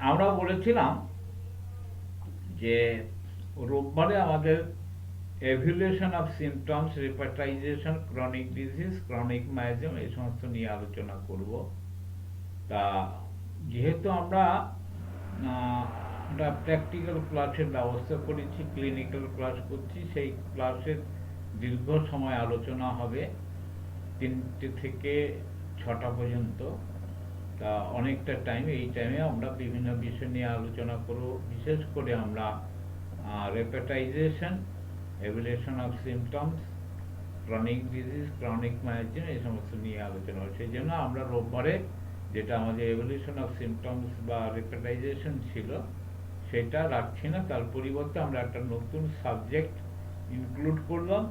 আমরা বলেছিলাম যে রোববারে আমাদের evolution of symptoms, repertorization, chronic disease, chronic miasm এই সমস্ত নিয়ে আলোচনা করব। তা যেহেতু আমরা একটা প্র্যাকটিক্যাল ক্লাসের ব্যবস্থা করেছি, ক্লিনিক্যাল ক্লাস করছি, সেই ক্লাসের দীর্ঘ সময় আলোচনা হবে 3টে থেকে 6টা পর্যন্ত। তা অনেকটা টাইম, এই টাইমে আমরা বিভিন্ন বিষয় নিয়ে আলোচনা করব। বিশেষ করে আমরা repertorization, evolution of symptoms, chronic disease, chronic miasm এই সমস্ত নিয়ে আলোচনা হবে। সেই জন্য আমরা রোববারে যেটা আমাদের এভলিউশন অফ সিমটমস বা রেপাটাইজেশন ছিল সেটা রাখছি না, তার পরিবর্তে আমরা একটা নতুন সাবজেক্ট ইনক্লুড করলাম,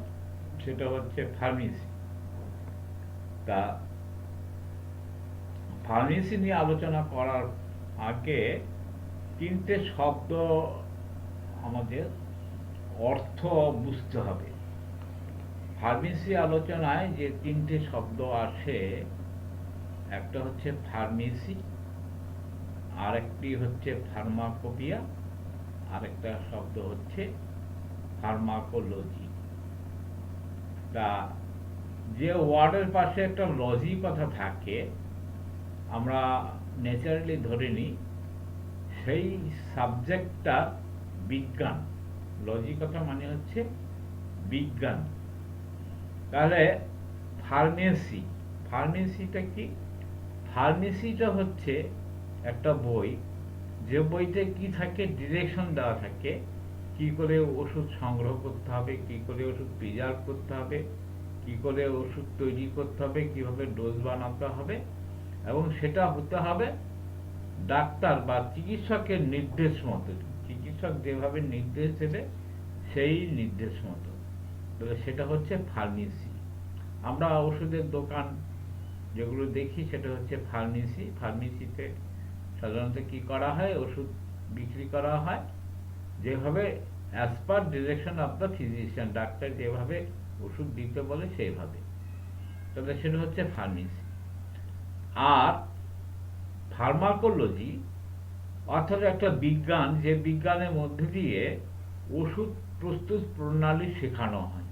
সেটা হচ্ছে ফার্মেসি। তা ফার্মেসি নিয়ে আলোচনা করার আগে 3টে শব্দ আমাদের অর্থ বুঝতে হবে। ফার্মেসি আলোচনায় যে 3টে শব্দ আসে, একটা হচ্ছে ফার্মেসি, আরেকটি হচ্ছে ফার্মাকোপিয়া, আরেকটা শব্দ হচ্ছে ফার্মাকোলজি। তা যে ওয়ার্ডের পাশে একটা লজি কথা থাকে, আমরা ন্যাচারালি ধরে নিই সেই সাবজেক্টটা বিজ্ঞান। লজি কথা মানে হচ্ছে বিজ্ঞান। তাহলে ফার্মেসি, ফার্মেসিটা কি? ফার্মেসিটা হচ্ছে একটা বই, যে বইতে কি থাকে, ডিরেকশন দেওয়া থাকে কি করে ওষুধ সংগ্রহ করতে হবে, কি করে ওষুধ প্রিজার্ভ করতে হবে, কি করে ওষুধ তৈরি করতে হবে, কিভাবে ডোজ বানাতে হবে, এবং সেটা হতে হবে ডাক্তার বা চিকিৎসকের নির্দেশ মতো। চিকিৎসক যেভাবে নির্দেশ দেবে সেই নির্দেশ মতো, তবে সেটা হচ্ছে ফার্মেসি। আমরা ওষুধের দোকান যেগুলো দেখি সেটা হচ্ছে ফার্মেসি। ফার্মেসিতে সাধারণত কি করা হয়, ওষুধ বিক্রি করা হয় যেভাবে as per direction of the physician, doctor যেভাবে ওষুধ দিতে বলে সেইভাবে, তবে সেটা হচ্ছে ফার্মেসি। আর ফার্মাকোলজি অর্থাৎ একটা বিজ্ঞান, যে বিজ্ঞানের মধ্যে দিয়ে ওষুধ প্রস্তুত প্রণালী শেখানো হয়,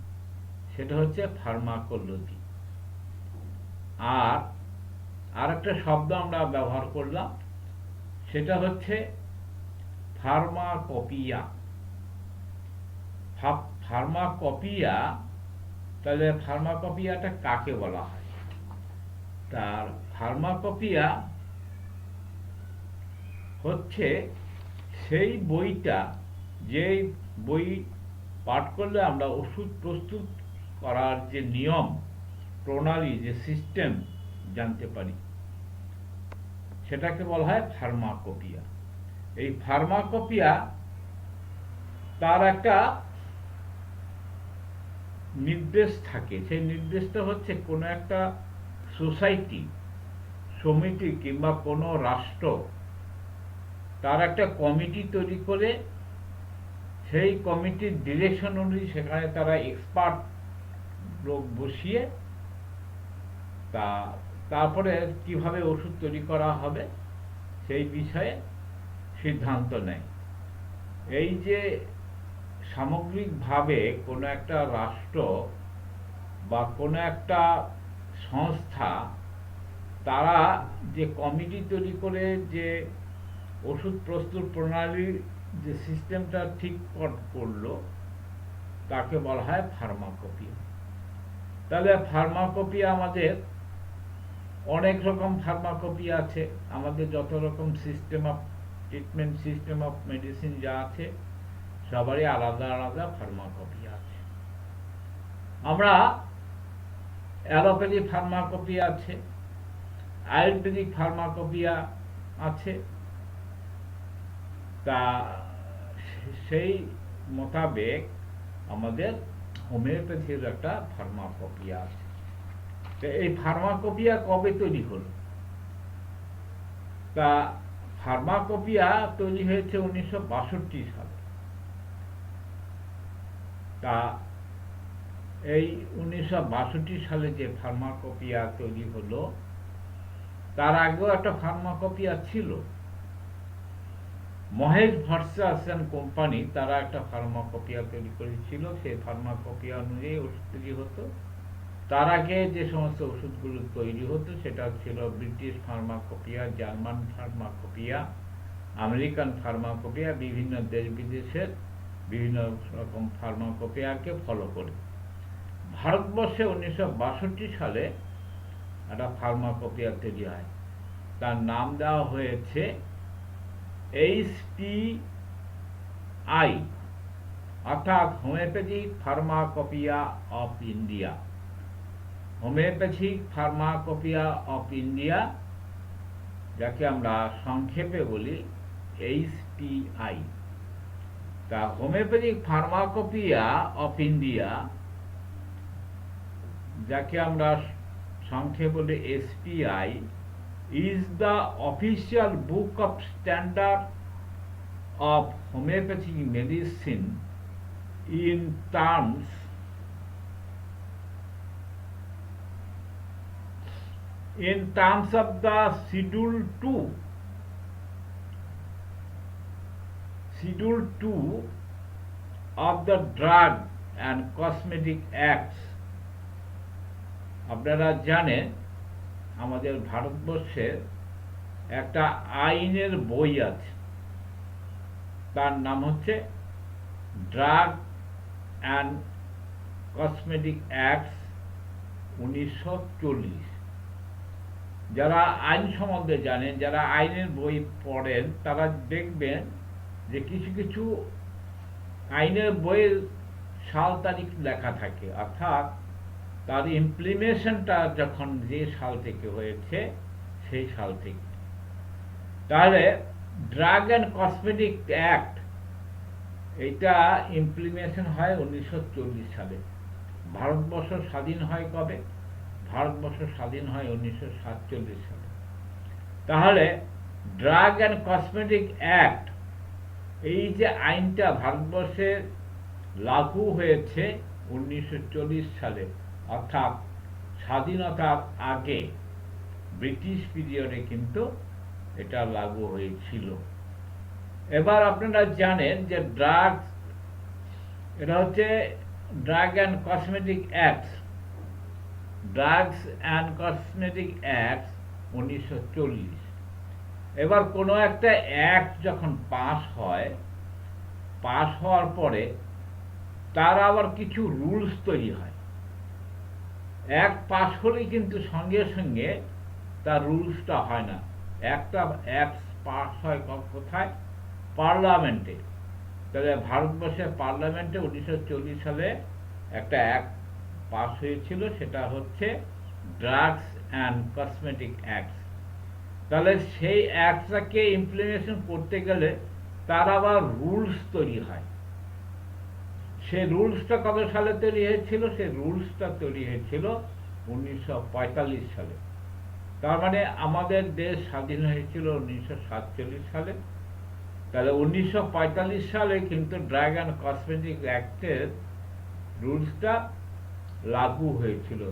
সেটা হচ্ছে ফার্মাকোলজি। আর আরেকটা শব্দ আমরা ব্যবহার করলাম, সেটা হচ্ছে ফার্মাকোপিয়া। ফার্মাকোপিয়া, তাহলে ফার্মাকোপিয়াটা কাকে বলা হয়? তার ফার্মাকোপিয়া হচ্ছে সেই বইটা, যে বই পাঠ করলে আমরা ওষুধ প্রস্তুত করার যে নিয়ম, প্রণালী, যে সিস্টেম জানতে পারি, সেটাকে বলা হয় ফার্মাকোপিয়া। এই ফার্মাকোপিয়া তার একটা নির্দেশ থাকে, সেই নির্দেশটা হচ্ছে কোনো একটা সোসাইটি, সমিতি কিংবা কোনো রাষ্ট্র তার একটা কমিটি তৈরি করে, সেই কমিটির ডিরেকশন অনুযায়ী সেখানে তারা এক্সপার্ট লোক বসিয়ে তারপরে কিভাবে ওষুধ তৈরি করা হবে সেই বিষয়ে সিদ্ধান্ত নেয়। এই যে সামগ্রিকভাবে কোনো একটা রাষ্ট্র বা কোনো একটা সংস্থা, তারা যে কমিটি তৈরি করে যে ওষুধ প্রস্তুত প্রণালীর যে সিস্টেমটা ঠিক করলো, তাকে বলা হয় ফার্মাকোপিয়া। তাহলে ফার্মাকোপিয়া আমাদের অনেক রকম ফার্মাকোপিয়া আছে। আমাদের যত রকম system of treatment, system of medicine যা আছে, সবারই আলাদা আলাদা ফার্মাকোপিয়া আছে। আমরা অ্যালোপ্যাথি ফার্মাকোপিয়া আছে, আয়ুর্বেদিক ফার্মাকোপিয়া আছে। তা সেই মোতাবেক আমাদের হোমিওপ্যাথির একটা ফার্মাকোপিয়া আছে। তো এই ফার্মাকোপিয়া কবে তৈরি হলো? তা ফার্মাকোপিয়া তৈরি হয়েছে 1962 সালে। তা এই 1962 সালে যে ফার্মাকোপিয়া তৈরি হলো, তার আগেও একটা ফার্মাকোপিয়া ছিল, মহেশ ভার্সাস অ্যান্ড কোম্পানি তারা একটা ফার্মাকোপিয়া তৈরি করেছিল, সেই ফার্মাকোপিয়া অনুযায়ী ওষুধ তৈরি হতো। তার আগে যে সমস্ত ওষুধগুলো তৈরি হতো সেটা ছিল British pharmacopoeia, German pharmacopoeia, American pharmacopoeia, বিভিন্ন দেশ বিদেশের বিভিন্ন রকম ফার্মাকোপিয়াকে ফলো করে। ভারতবর্ষে 1962 সালে একটা ফার্মাকোপিয়া তৈরি হয়, তার নাম দেওয়া হয়েছে HPI, অর্থাৎ homoeopathic pharmacopoeia of India. Homeopathic pharmacopoeia of India, যাকে আমরা সংক্ষেপে বলি HPI। তা হোমিওপ্যাথিক ফার্মাকোপিয়া অফ ইন্ডিয়া, যাকে আমরা সংক্ষেপে বলি SPI, is the official book of standard of homeopathic medicine in terms of the Schedule 2 of the Drug and Cosmetic Acts। আপনারা জানেন আমাদের ভারতবর্ষের একটা আইনের বই আছে, তার নাম হচ্ছে ড্রাগ অ্যান্ড কসমেটিক অ্যাক্টস 1940। যারা আইন সম্বন্ধে জানেন, যারা আইনের বই পড়েন, তারা দেখবেন যে কিছু কিছু আইনের বইয়ের সাল তারিখ লেখা থাকে, অর্থাৎ তার ইমপ্লিমেশনটা যখন যে সাল থেকে হয়েছে সেই সাল থেকে। তাহলে ড্রাগ অ্যান্ড কসমেটিক অ্যাক্ট, এটা ইমপ্লিমেশন হয় 1940 সালে। ভারতবর্ষ স্বাধীন হয় কবে? ভারতবর্ষ স্বাধীন হয় 1947 সালে। তাহলে ড্রাগ অ্যান্ড কসমেটিক অ্যাক্ট, এই যে আইনটা ভারতবর্ষে লাগু হয়েছে 1940 সালে, অর্থাৎ স্বাধীনতার আগে ব্রিটিশ পিরিয়ডে কিন্তু এটা লাগু হয়েছিল। এবার আপনারা জানেন যে ড্রাগস, এটা হচ্ছে drug and cosmetic acts, drugs and cosmetic acts 1940। এবার কোনো একটা অ্যাক্ট যখন পাস হয়, পাস হওয়ার পরে তার আবার কিছু রুলস তৈরি হয়। অ্যাক্ট পাস হলেই কিন্তু সঙ্গে সঙ্গে তার রুলসটা হয় না। একটা অ্যাক্ট পাস হয় কোথায়? পার্লামেন্টে। তাহলে ভারতবর্ষের পার্লামেন্টে 1940 সালে একটা অ্যাক্ট পাস হয়েছিল, সেটা হচ্ছে ড্রাগস অ্যান্ড কসমেটিক অ্যাক্টস। তাহলে সেই অ্যাক্টটাকে ইমপ্লিমেশন করতে গেলে তার আবার রুলস তৈরি হয়। সেই রুলসটা কত সালে তৈরি হয়েছিল? সেই রুলসটা তৈরি হয়েছিল 1945 সালে। তার মানে আমাদের দেশ স্বাধীন হয়েছিল 1947 সালে। তাহলে 1945 সালে কিন্তু ড্রাগ অ্যান্ড কসমেটিক অ্যাক্টের রুলসটা লাগু হয়েছিল।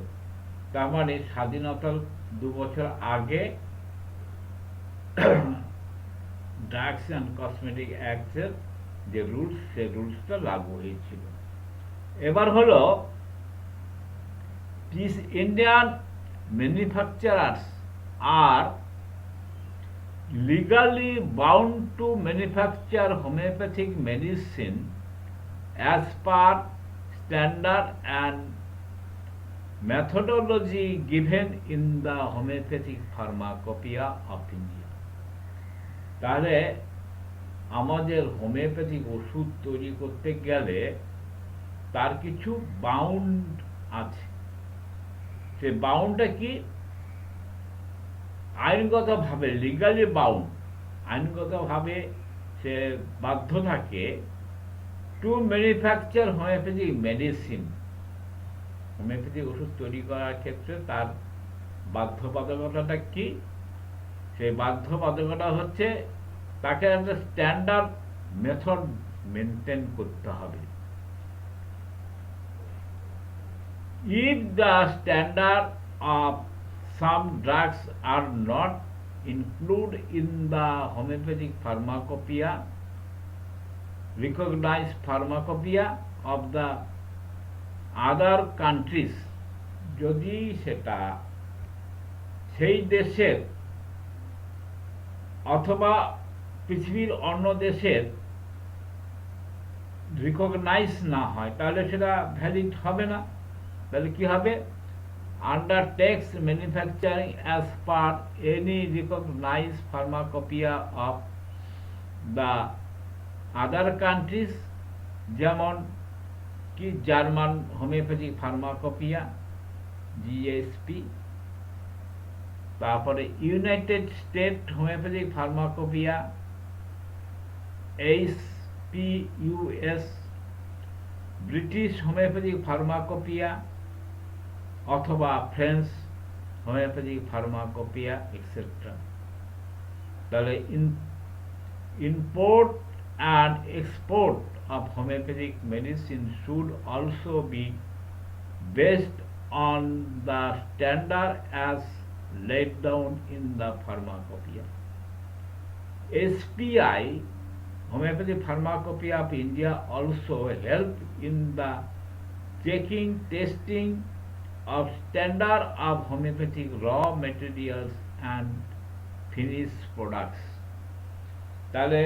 তার মানে স্বাধীনতার 2 বছর আগে ড্রাগস অ্যান্ড কসমেটিক অ্যাক্টের যে রুলস, সে রুলসটা লাগু হয়েছিল। এবার হলো these Indian manufacturers are legally bound to manufacture homeopathic medicine as per standard and methodology given in the Homeopathic Pharmacopoeia of India। তাহলে আমাদের হোমিওপ্যাথিক ওষুধ তৈরি করতে গেলে তার কিছু বাউন্ড আছে। সে বাউন্ডটা কি? আইনগতভাবে, লিগালি বাউন্ড, আইনগতভাবে সে বাধ্য থাকে two manufacture homeopathic medicine. Homeopathic ওষুধ তৈরি করার ক্ষেত্রে তার বাধ্যবাধকতাটা কি? সেই বাধ্যবাধকতা হচ্ছে তাকে একটা স্ট্যান্ডার্ড মেথড মেনটেন করতে হবে। If the standard of some drugs are not include in the homeopathic pharmacopoeia recognized pharmacopoeia of the other countries, যদি সেটা সেই দেশের অথবা পৃথিবীর অন্য দেশের রিকগনাইজ না হয় তাহলে সেটা ভ্যালিড হবে না। তাহলে কি হবে? undertakes manufacturing as per any recognized pharmacopoeia of the other countries, যেমন কি জার্মান হোমিওপ্যাথিক ফার্মাকোপিয়া জিএসপি, তারপরে United State homoeopathic pharmacopoeia HPUS, British homoeopathic pharmacopoeia অথবা ফ্রেঞ্চ হোমিওপ্যাথিক ফার্মাকোপিয়া এক্সেট্রা। তাহলে import and export of homeopathic medicine should also be based on the standard as laid down in the pharmacopoeia. SPI, Homeopathic Pharmacopoeia of India, also help in the checking, testing of standard of homeopathic raw materials and finished products. তাহলে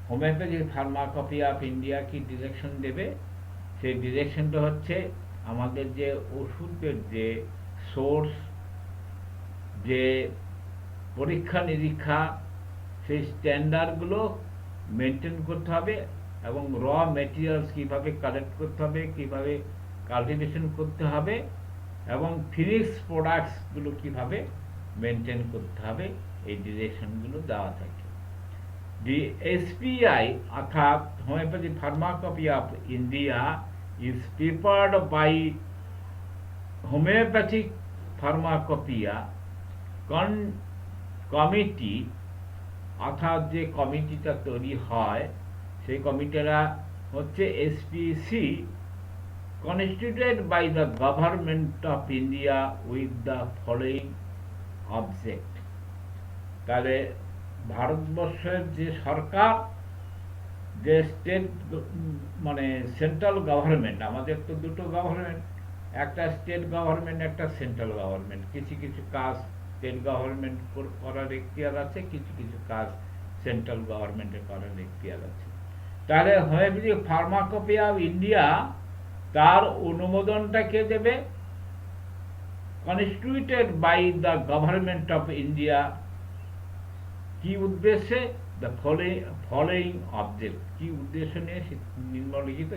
homeopathic pharmacopoeia of India কি direction দেবে? সেই ডিরেকশনটা হচ্ছে আমাদের যে ওষুধের যে source, যে পরীক্ষা নিরীক্ষা, সেই স্ট্যান্ডার্ডগুলো মেনটেন করতে হবে এবং র মেটেরিয়ালস কীভাবে কালেক্ট করতে হবে, কীভাবে কাল্টিভেশন করতে হবে এবং ফিনিশ প্রোডাক্টসগুলো কীভাবে মেনটেন করতে হবে, এই ডিরেকশনগুলো দেওয়া থাকে। The SPI অর্থাৎ homeopathy pharmacopoeia of India is prepared by homeopathic pharmacopoeia committee, অর্থাৎ যে কমিটিটা তৈরি হয় সেই কমিটিরা হচ্ছে SPC, constituted by the government of India with the following object. তাহলে ভারতবর্ষের যে সরকার, যে স্টেট মানে সেন্ট্রাল গভর্নমেন্ট, আমাদের তো দুটো গভর্নমেন্ট, একটা স্টেট গভর্নমেন্ট, একটা সেন্ট্রাল গভর্নমেন্ট। কিছু কিছু কাজ স্টেট গভর্নমেন্ট করার এখতিয়ার আছে, কিছু কিছু কাজ সেন্ট্রাল গভর্নমেন্টের করার এখতিয়ার আছে। তাহলে হোমিওপ্যাথিক ফার্মাকোপিয়া অফ ইন্ডিয়া তার অনুমোদনটা কে দেবে? Constituted by the government of India. কি উদ্দেশ্যে? The following object. কি উদ্দেশ্য নিয়ে নিম্নলিখিত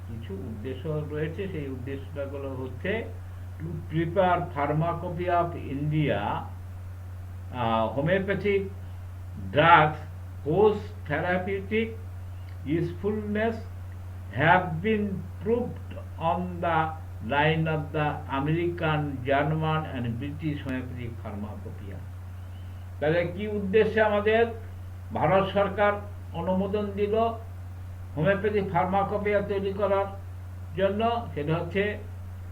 কিছু উদ্দেশ্য রয়েছে, সেই উদ্দেশ্যগুলো হচ্ছে to prepare pharmacopoeia of India homeopathic drugs whose therapeutic usefulness have been proved on the line of the American, German and British homeopathic pharmacopoeia. তাহলে কি উদ্দেশ্যে আমাদের ভারত সরকার অনুমোদন দিল হোমিওপ্যাথিক ফার্মাকোপিয়া তৈরি করার জন্য? সেটা হচ্ছে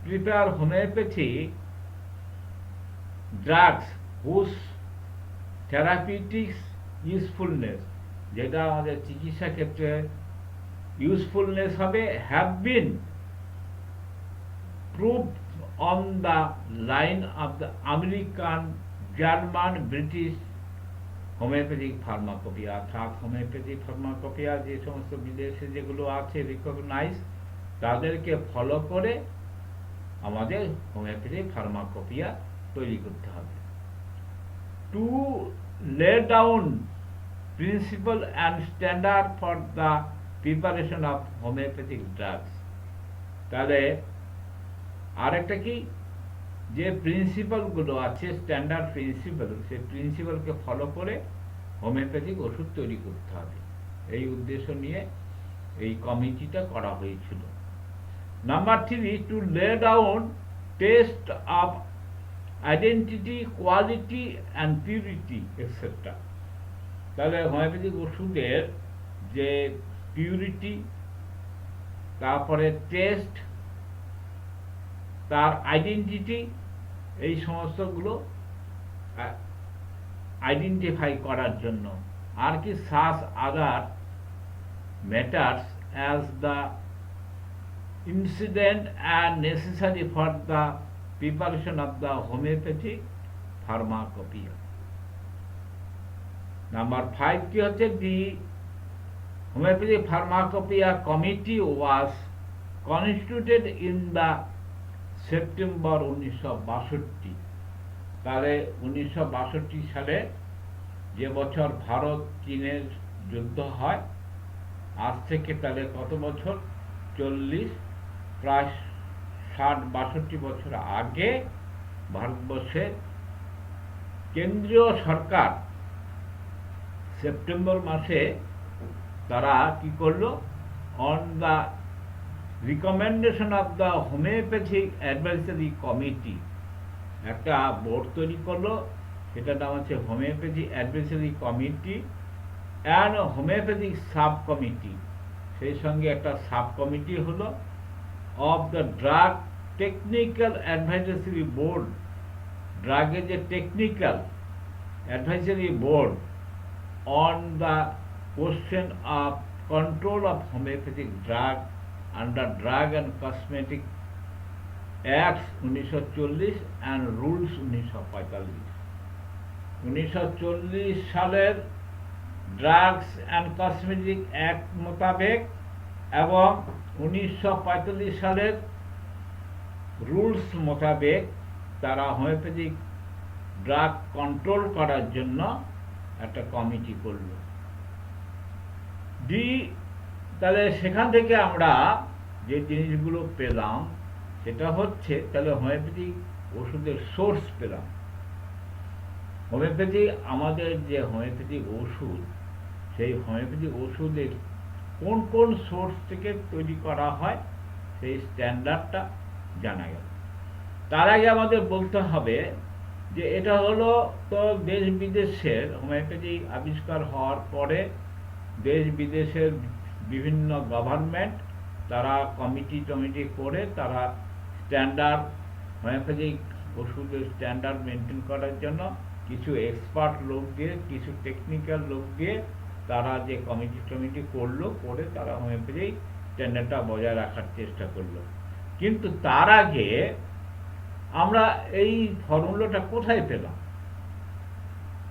prepare homoeopathic drugs whose therapeutics usefulness, যেটা আমাদের চিকিৎসা ক্ষেত্রে ইউজফুলনেস হবে, have been proved on the line of the American, German, British homoeopathic pharmacopoeia. অর্থাৎ হোমিওপ্যাথিক ফার্মাকোপিয়া যে সমস্ত বিদেশে যেগুলো আছে রিকগনাইজ, তাদেরকে ফলো করে আমাদের হোমিওপ্যাথিক ফার্মাকোপিয়া তৈরি করতে হবে। To lay down principle and standard for the preparation of homeopathic drugs. তাহলে আরেকটা কি, যে প্রিন্সিপালগুলো আছে স্ট্যান্ডার্ড প্রিন্সিপাল, সেই প্রিন্সিপালকে ফলো করে হোমিওপ্যাথিক ওষুধ তৈরি করতে হবে, এই উদ্দেশ্য নিয়ে এই কমিটিটা করা হয়েছিল। Number 3, to lay down test of identity, quality and purity etcetera. তাহলে হোমিওপ্যাথিক ওষুধের যে পিউরিটি, তারপরে টেস্ট, তার আইডেন্টিটি, এই সমস্তগুলো আইডেন্টিফাই করার জন্য, আর কি such other matters as the incident and necessary for the preparation of the homeopathic pharmacopoeia. Number 5 কি হচ্ছে, the homeopathic pharmacopoeia committee was constituted in the September 1962। তাহলে 1962 সালে, যে বছর ভারত চীনের যুদ্ধ হয়, আজ থেকে তাহলে কত বছর, 40, প্রায় 60-62 বছর আগে ভারতবর্ষে কেন্দ্রীয় সরকার সেপ্টেম্বর মাসে তারা কি করলো, on the recommendation of the homoeopathic advisory committee একটা বোর্ড তৈরি করলো, সেটার নাম হচ্ছে homoeopathy advisory committee and homoeopathic sub committee. সেই সঙ্গে একটা সাব কমিটি হলো of the drug technical advisory board, ড্রাগের যে technical advisory board on the question of control of homoeopathic drug under drug and cosmetic acts 1940 and rules 1945। 1940 সালের drugs and cosmetic act মোতাবেক এবং 1945 সালের রুলস মোতাবেক তারা homeopathic drug control করার জন্য একটা কমিটি করল। তাহলে সেখান থেকে আমরা যে জিনিসগুলো পেলাম সেটা হচ্ছে, তাহলে হোমিওপ্যাথিক ওষুধের সোর্স পেলাম। হোমিওপ্যাথি, আমাদের যে হোমিওপ্যাথিক ওষুধ, সেই হোমিওপ্যাথিক ওষুধের কোন কোন সোর্স থেকে তৈরি করা হয় সেই স্ট্যান্ডার্ডটা জানা গেল। তার আগে আমাদের বলতে হবে যে এটা হলো তো দেশ বিদেশের হোমিওপ্যাথি আবিষ্কার হওয়ার পরে দেশ বিদেশের বিভিন্ন গভর্নমেন্ট তারা কমিটি করে তারা স্ট্যান্ডার্ড হোমিওপ্যাথিক ওষুধের স্ট্যান্ডার্ড মেনটেন করার জন্য কিছু এক্সপার্ট লোক দিয়ে, কিছু টেকনিক্যাল লোক দিয়ে তারা যে কমিটি করলো, করে তারা হোমিওপ্যাথিক স্ট্যান্ডার্ডটা বজায় রাখার চেষ্টা করলো। কিন্তু তার আগে আমরা এই ফর্মুলাটা কোথায় পেলাম?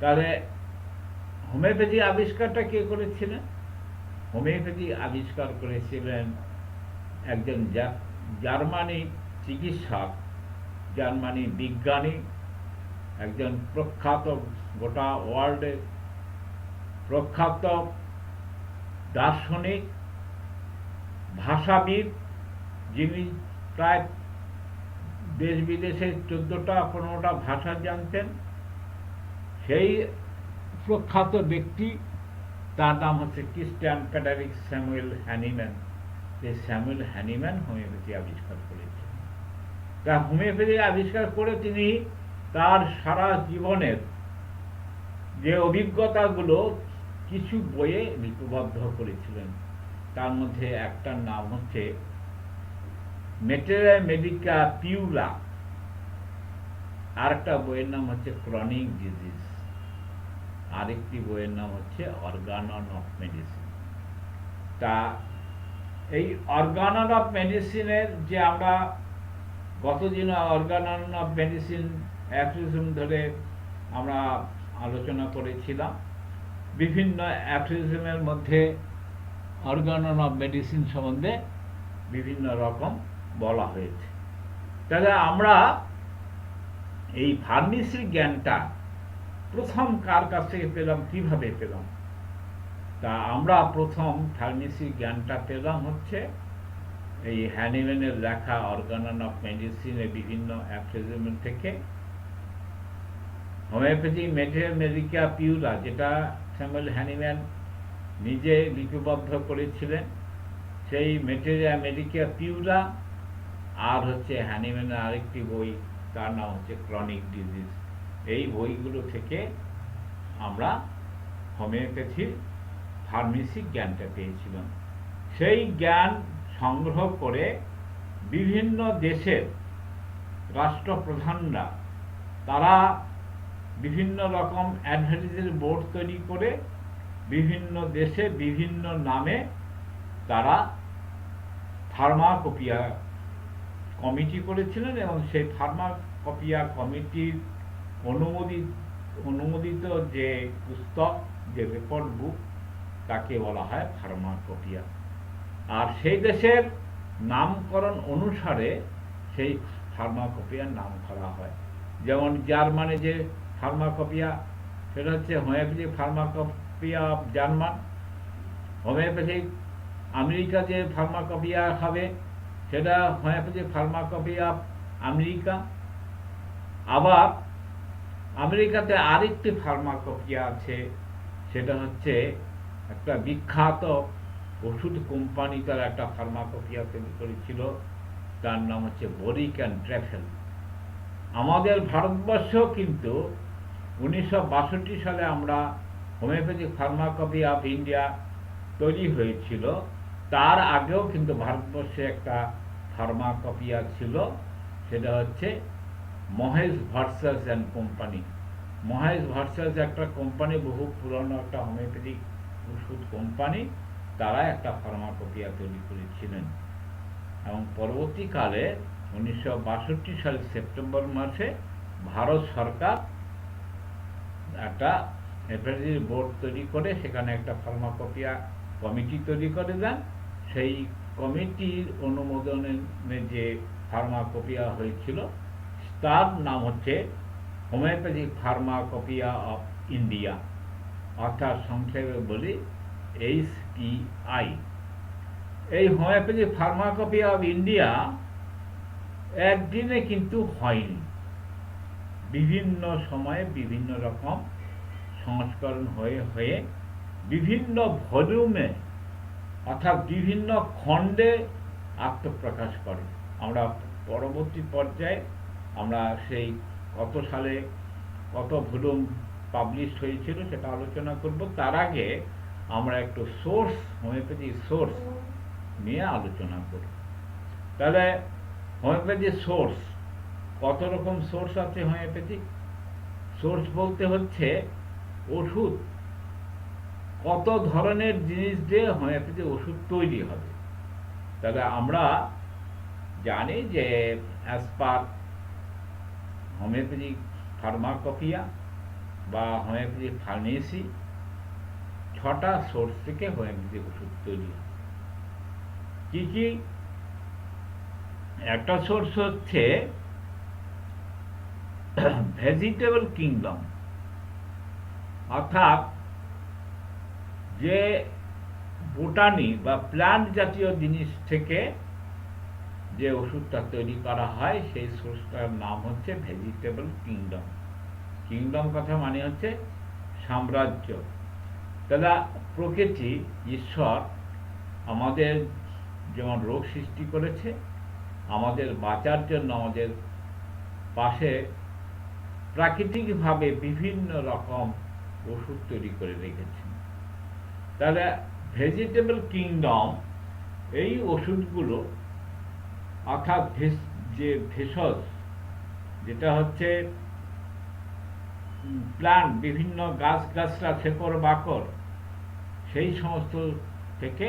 তাহলে হোমিওপ্যাথি আবিষ্কারটা কে করেছিলেন? হোমিওপ্যাথি আবিষ্কার করেছিলেন একজন জার্মানি চিকিৎসক, জার্মানি বিজ্ঞানী, একজন প্রখ্যাত, গোটা ওয়ার্ল্ডে প্রখ্যাত দার্শনিক, ভাষাবিদ, যিনি প্রায় দেশ বিদেশে 14টা-15টা ভাষা জানতেন। সেই প্রখ্যাত ব্যক্তি, তার নাম হচ্ছে ক্রিস্টিয়ান ফ্রেডেরিক স্যামুয়েল হ্যানিম্যান। এই স্যামুয়েল হ্যানিম্যান হোমিওপ্যাথি আবিষ্কার করেছেন। তা হোমিওপ্যাথি আবিষ্কার করে তিনি তার সারা জীবনের যে অভিজ্ঞতাগুলো কিছু বইয়ে লিপিবদ্ধ করেছিলেন। তার মধ্যে একটার নাম হচ্ছে মেটেরিয়া মেডিকা পিউলা, আর একটা বইয়ের নাম হচ্ছে ক্রনিক ডিজিজ, আরেকটি বইয়ের নাম হচ্ছে অর্গানন অফ মেডিসিন। তা এই অর্গানন অফ মেডিসিনের যে আমরা গতদিন অর্গানন অফ মেডিসিন অ্যাফ্রিজম ধরে আমরা আলোচনা করেছিলাম, বিভিন্ন অ্যাফ্রিজমের মধ্যে অর্গানন অফ মেডিসিন সম্বন্ধে বিভিন্ন রকম বলা হয়েছে। তাহলে আমরা এই ফার্মেসির জ্ঞানটা প্রথম কার কাছ থেকে পেলাম, কিভাবে পেলাম? তা আমরা প্রথম ফার্মেসির জ্ঞানটা পেলাম হচ্ছে এই হ্যানিম্যানের লেখা অর্গানন অফ মেডিসিনের বিভিন্ন অ্যাফ্রিজমের থেকে। হোমিওপ্যাথি মেটেরিয়া মেডিকা পিউলা, যেটা স্যামুয়েল হ্যানিম্যান নিজে লিপিবদ্ধ করেছিলেন, সেই মেটেরিয়া মেডিকা পিউলা, আর হচ্ছে হ্যানিম্যানের আরেকটি বই, তার নাম হচ্ছে ক্রনিক ডিজিজ। এই বইগুলো থেকে আমরা হোমিওপ্যাথির ফার্মেসিক জ্ঞানটা পেয়েছিলাম। সেই জ্ঞান সংগ্রহ করে বিভিন্ন দেশের রাষ্ট্রপ্রধানরা তারা বিভিন্ন রকম অ্যাডভার্টাইজের বোর্ড তৈরি করে বিভিন্ন দেশে বিভিন্ন নামে তারা ফার্মাকোপিয়া কমিটি করেছিলেন, এবং সেই ফার্মাকোপিয়া কমিটির অনুমোদিত যে পুস্তক, যে রেকর্ড বুক, তাকে বলা হয় ফার্মাকোপিয়া। আর সেই দেশের নামকরণ অনুসারে সেই ফার্মাকোপিয়ার নাম করা হয়। যেমন জার্মানি যে ফার্মাকোপিয়া, সেটা হচ্ছে homeopathic pharmacopoeia of German. Homeopathic America যে ফার্মাকোপিয়া হবে, সেটা হোমিওপ্যাথিক ফার্মাকোপিয়া অফ আমেরিকা। আবার আমেরিকাতে আরেকটি ফার্মাকোপিয়া আছে, সেটা হচ্ছে একটা বিখ্যাত ওষুধ কোম্পানি তার একটা ফার্মাকোপিয়া তৈরি করেছিল, তার নাম হচ্ছে বরিক অ্যান্ড ট্র্যাফেল। আমাদের ভারতবর্ষেও কিন্তু 1962 সালে আমরা হোমিওপ্যাথিক ফার্মাকোপিয়া অফ ইন্ডিয়া তৈরি হয়েছিল। তার আগেও কিন্তু ভারতবর্ষে একটা ফার্মাকোপিয়া ছিল, সেটা হচ্ছে Mahesh versus and company. Mahesh versus একটা কোম্পানি, বহু পুরনো একটা হোমিওপ্যাথিক ওষুধ কোম্পানি, তারা একটা ফার্মাকোপিয়া তৈরি করেছিলেন। এবং পরবর্তীকালে 1962 সালের সেপ্টেম্বর মাসে ভারত সরকার একটা অ্যাডভাইজারি বোর্ড তৈরি করে সেখানে একটা ফার্মাকোপিয়া কমিটি তৈরি করে দেন। সেই কমিটির অনুমোদনে যে ফার্মাকোপিয়া হয়েছিল তার নাম হচ্ছে হোমিওপ্যাথিক ফার্মাকোপিয়া অফ ইন্ডিয়া, অর্থাৎ সংক্ষেপে বলি HPI। এই হোমিওপ্যাথিক ফার্মাকোপিয়া অফ ইন্ডিয়া একদিনে কিন্তু হয়নি, বিভিন্ন সময়ে বিভিন্ন রকম সংস্করণ হয়ে বিভিন্ন ভলিউমে অর্থাৎ বিভিন্ন খণ্ডে আত্মপ্রকাশ করে। আমরা পরবর্তী পর্যায়ে আমরা সেই কত সালে কত ভলিউম পাবলিশ হয়েছিল সেটা আলোচনা করব। তার আগে আমরা একটু সোর্স, হোমিওপ্যাথি সোর্স নিয়ে আলোচনা করব। তাহলে হোমিওপ্যাথি সোর্স, কত রকম সোর্স আছে হোমিওপ্যাথিক? সোর্স বলতে হচ্ছে ওষুধ, কত ধরনের জিনিস দিয়ে হোমিওপ্যাথি ওষুধ তৈরি হবে। তাহলে আমরা জানি যে অ্যাজ পার হোমিওপ্যাথিক ফার্মাকোপিয়া বা হোমিওপ্যাথিক ফার্মেসি, 6টা সোর্স থেকে হোমিওপ্যাথিক ওষুধ তৈরি হয়। কি কি? একটা সোর্স হচ্ছে ভেজিটেবল কিংডম, অর্থাৎ যে বোটানি বা প্ল্যান্ট জাতীয় জিনিস থেকে যে ওষুধটা তৈরি করা হয় সেই সোর্সটার নাম হচ্ছে ভেজিটেবল কিংডম। কিংডম কথা মানে হচ্ছে সাম্রাজ্য। তাহলে প্রকৃতি, ঈশ্বর আমাদের যেমন রোগ সৃষ্টি করেছে, আমাদের বাঁচার জন্য আমাদের পাশে প্রাকৃতিকভাবে বিভিন্ন রকম ওষুধ তৈরি করে রেখেছেন। তাহলে ভেজিটেবল কিংডম এই ওষুধগুলো, অর্থাৎ যে ভেষজ, যেটা হচ্ছে প্ল্যান্ট, বিভিন্ন গাছগাছরা, শেকড় বাকড়, সেই সমস্ত থেকে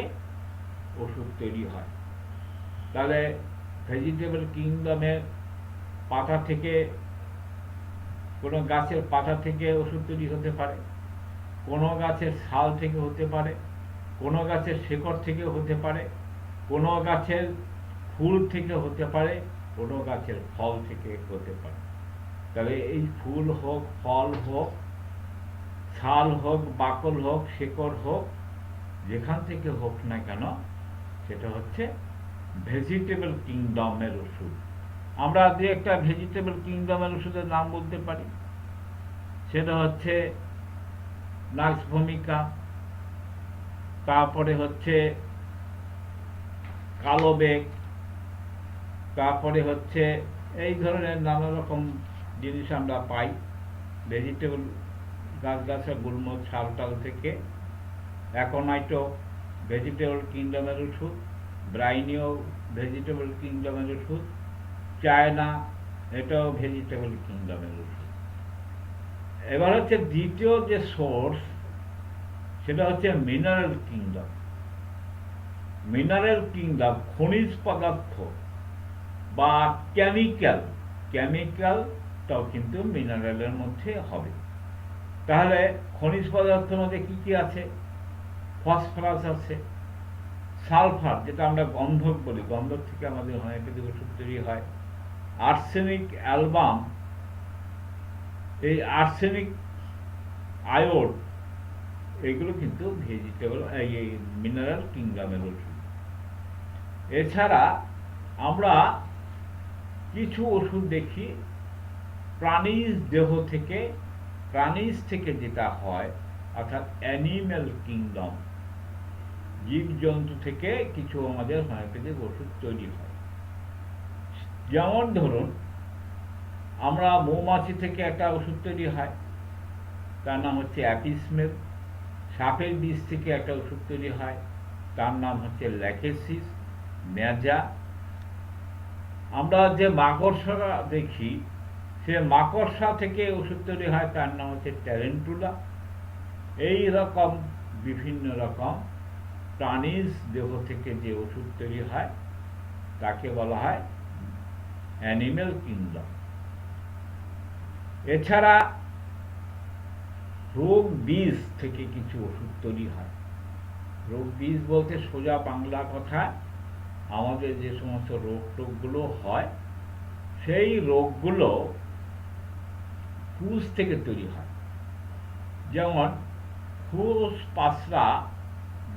ওষুধ তৈরি হয়। তাহলে ভেজিটেবল কিংডমের পাতা থেকে, কোনো গাছের পাতা থেকে ওষুধ তৈরি হতে পারে, কোনো গাছের ছাল থেকে হতে পারে, কোনো গাছের শেকড় থেকে হতে পারে, কোনো গাছের ফুল থেকে হতে পারে, কোনো গাছের ফল থেকে হতে পারে। তাহলে এই ফুল হোক, ফল হোক, ছাল হোক, বাকল হোক, শেকড় হোক, যেখান থেকে হোক না কেন, সেটা হচ্ছে ভেজিটেবল কিংডমের ওষুধ। আমরা দু একটা ভেজিটেবল কিংডমের ওষুধের নাম বলতে পারি। সেটা হচ্ছে নাক্স ভূমিকা, তারপরে হচ্ছে কালো বেগ, তারপরে হচ্ছে এই ধরনের নানা রকম জিনিস আমরা পাই ভেজিটেবল গাছের গুল্ম, ছাল টাল থেকে। অ্যাকোনাইটো ভেজিটেবল কিংডমের ওষুধ, ব্রাইনিও ভেজিটেবল কিংডমের ওষুধ, চায়না এটাও ভেজিটেবল কিংডমের ওষুধ। এবার হচ্ছে দ্বিতীয় যে সোর্স, সেটা হচ্ছে মিনারেল কিংডম। মিনারেল কিংডম খনিজ পদার্থ বা কেমিক্যাল, কেমিক্যালটাও কিন্তু মিনারেলের মধ্যে হবে। তাহলে খনিজ পদার্থের মধ্যে কি কি আছে? ফসফরাস আছে, সালফার যেটা আমরা গন্ধক বলি, গন্ধক থেকে আমাদের হোমিওপ্যাথিক ওষুধ তৈরি হয়, আর্সেনিক অ্যালবাম, এই আর্সেনিক আয়োড, এগুলো কিন্তু ভেজিটেবল এই মিনারেল কিংডমের ওষুধ। এছাড়া আমরা কিছু ওষুধ দেখি প্রাণীজ দেহ থেকে, প্রাণীজ থেকে যেটা হয়, অর্থাৎ অ্যানিম্যাল কিংডম, জীবজন্তু থেকে কিছু আমাদের হোমিওপ্যাথিক ওষুধ তৈরি হয়। যেমন ধরুন, আমরা মৌমাছি থেকে একটা ওষুধ তৈরি হয়, তার নাম হচ্ছে অ্যাপিসমেল। সাপের বিষ থেকে একটা ওষুধ তৈরি হয়, তার নাম হচ্ছে ল্যাকেসিস ম্যাজা। আমরা যে মাকড়সা দেখি, সে মাকড়সা থেকে ওষুধ তৈরি হয়, তার নাম হচ্ছে ট্যারেন্টুলা। এই রকম বিভিন্ন রকম প্রাণীজ দেহ থেকে যে ওষুধ তৈরি হয় তাকে বলা হয় অ্যানিম্যাল কিংডম। এছাড়া রোগ বীজ থেকে কিছু ওষুধ তৈরি হয়। রোগ বীজ বলতে সোজা বাংলা কথা, আমাদের যে সমস্ত রোগগুলো হয়, সেই রোগগুলো পুষ থেকে তৈরি হয়। যেমন ফুস পাসরা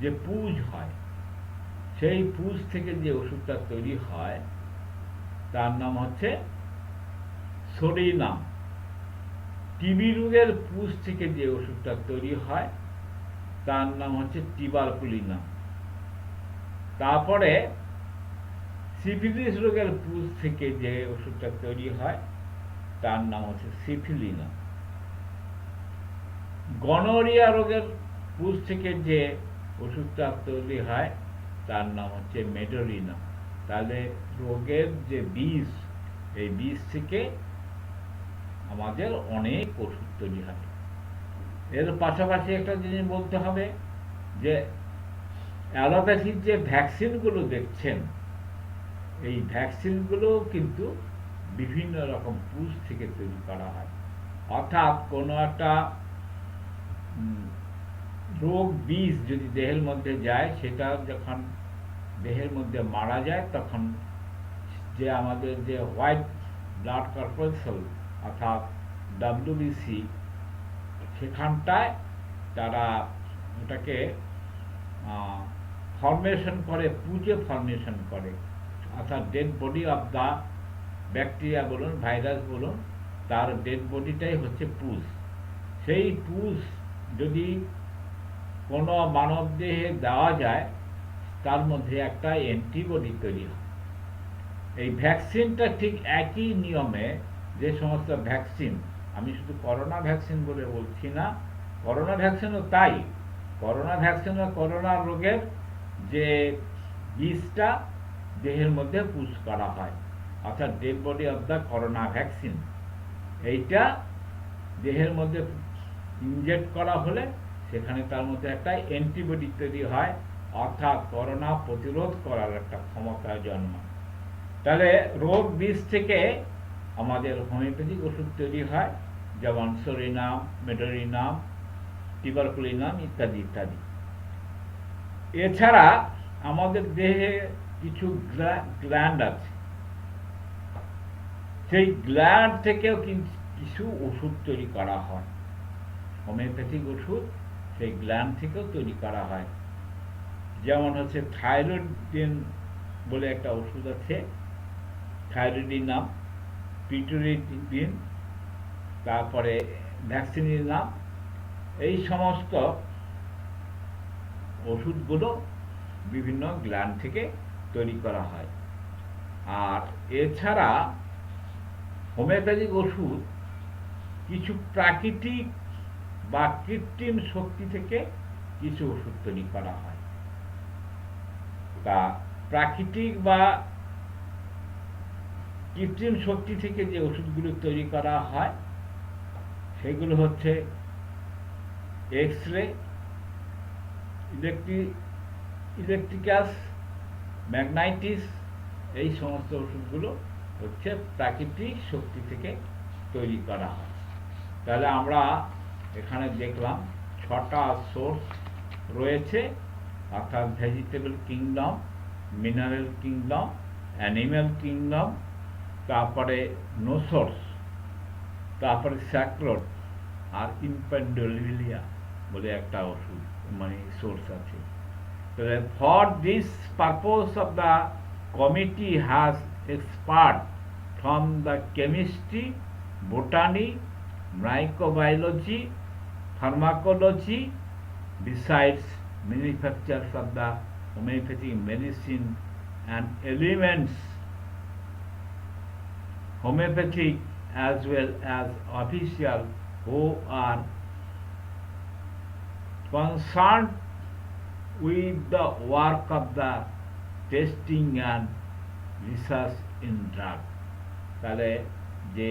যে পুজ হয়, সেই পুষ থেকে যে ওষুধটা তৈরি হয় তার নাম হচ্ছে সোডিনাম। টিবি রোগের পুষ থেকে যে ওষুধটা তৈরি হয় তার নাম হচ্ছে টিবারকুলিনাম। তারপরে সিফিলিস রোগের পুষ থেকে যে ওষুধটা তৈরি হয় তার নাম হচ্ছে সিফিলিনাম। গনোরিয়া রোগের পুষ থেকে যে ওষুধটা তৈরি হয় তার নাম হচ্ছে মেডোরিনাম। তাহলে রোগের যে বীজ, এই বীজ থেকে আমাদের অনেক ওষুধ তৈরি হয়। এর পাশাপাশি একটা জিনিস বলতে হবে যে অ্যালোপ্যাথির যে ভ্যাকসিনগুলো দেখছেন, এই ভ্যাকসিনগুলো কিন্তু বিভিন্ন রকম পুষ থেকে তৈরি করা হয়। অর্থাৎ কোনো একটা রোগ বীজ যদি দেহের মধ্যে যায়, সেটা যখন দেহের মধ্যে মারা যায়, তখন যে আমাদের যে হোয়াইট ব্লাড কর্পাসেল অর্থাৎ ডাব্লিউবিসি, সেখানটায় তারা ওটাকে ফর্মেশন করে, পুজে ফর্মেশন করে, অর্থাৎ dead body of the bacteria বলুন, ভাইরাস বলুন, তার ডেড বডিটাই হচ্ছে পুষ। সেই পুষ যদি কোনো মানব দেহে দেওয়া যায়, তার মধ্যে একটা অ্যান্টিবডি তৈরি হয়। এই ভ্যাকসিনটা ঠিক একই নিয়মে যে সমস্ত ভ্যাকসিন, আমি শুধু করোনা ভ্যাকসিন বলে বলছি না, করোনা ভ্যাকসিনও তাই। করোনা ভ্যাকসিনও করোনা রোগের যে বীজটা দেহের মধ্যে পুশ করা হয়, অর্থাৎ dead body of the corona vaccine, এইটা দেহের মধ্যে ইনজেক্ট করা হলে সেখানে তার মধ্যে একটা অ্যান্টিবডি তৈরি হয়, অর্থাৎ করোনা প্রতিরোধ করার একটা ক্ষমতা জন্মায়। তাহলে রোগ বীজ থেকে আমাদের হোমিওপ্যাথিক ওষুধ তৈরি হয়, যেমন সোডিনাম, মেডোরিনাম, টিবারকুলিনাম ইত্যাদি ইত্যাদি। এছাড়া আমাদের দেহে কিছু গ্ল্যান্ড আছে, সেই গ্ল্যান্ড থেকেও কিছু ওষুধ তৈরি করা হয়। হোমিওপ্যাথিক ওষুধ সেই গ্ল্যান্ড থেকেও তৈরি করা হয়। যেমন হচ্ছে থাইরয়েডিন বলে একটা ওষুধ আছে, থাইরয়েডিনাম, পিটুইটারি, তারপরে ভ্যাকসিনিনাম। এই সমস্ত ওষুধগুলো বিভিন্ন গ্ল্যান্ড থেকে তৈরি করা হয়। আর এছাড়া হোমিওপ্যাথিক ওষুধ কিছু প্রাকৃতিক বা কৃত্রিম শক্তি থেকে কিছু ওষুধ তৈরি করা হয়। তা প্রাকৃতিক বা কৃত্রিম শক্তি থেকে যে ওষুধগুলো তৈরি করা হয়, সেগুলো হচ্ছে এক্স রে, ইলেকট্রিকাস, ম্যাগনাইটিস। এই সমস্ত ওষুধগুলো হচ্ছে প্রাকৃতিক শক্তি থেকে তৈরি করা হয়। তাহলে আমরা এখানে দেখলাম 6টা সোর্স রয়েছে, অর্থাৎ vegetable kingdom, mineral kingdom, animal kingdom, তারপরে নো সোর্স, তারপরে স্যাক্রোড, আর ইনপেন্ডোলিয়া বলে একটা ওষুধ মানে সোর্স আছে। For this purpose of the committee has experts from the chemistry, botany, microbiology, pharmacology, besides manufacturers of the homeopathic medicine and elements homeopathic, as well as officials who are concerned with the work of the testing and research in drug। তাহলে যে